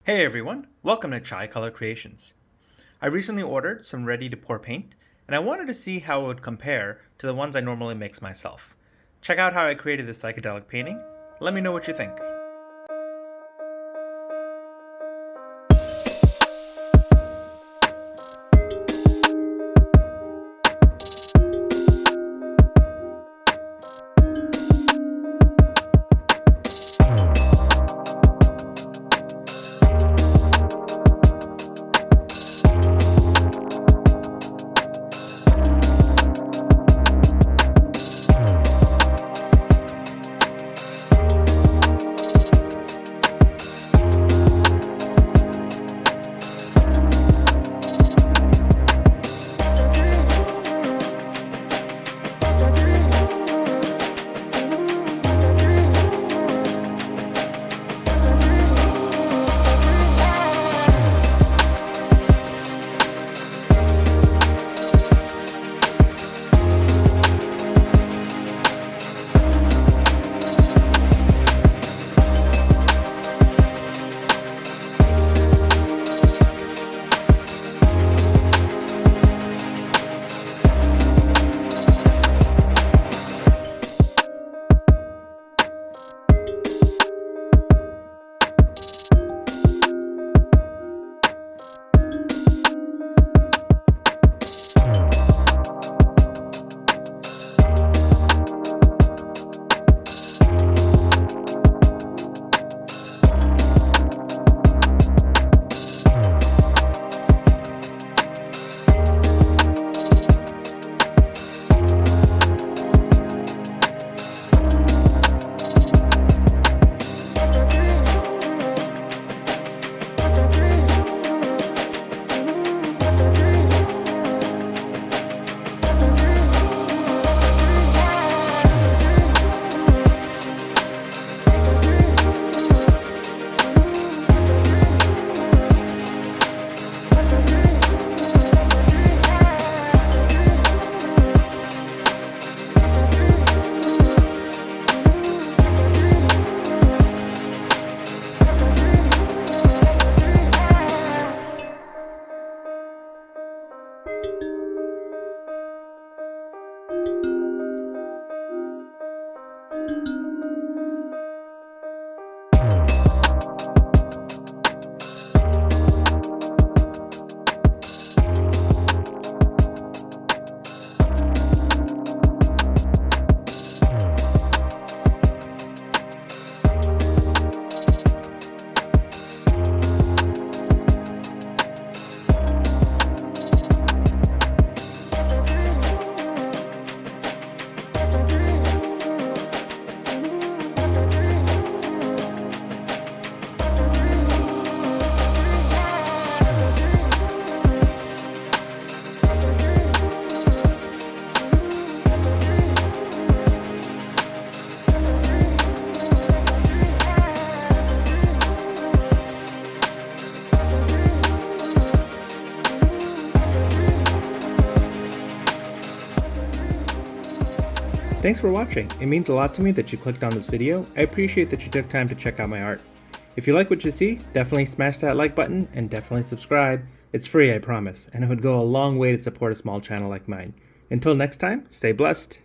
Hey everyone, welcome to Chai Color Creations. I recently ordered some ready to pour paint, and I wanted to see how it would compare to the ones I normally mix myself. Check out how I created this psychedelic painting. Let me know what you think. Thanks for watching. It means a lot to me that you clicked on this video. I appreciate that you took time to check out my art. If you like what you see, definitely smash that like button and definitely subscribe. It's free, I promise, and it would go a long way to support a small channel like mine. Until next time, stay blessed.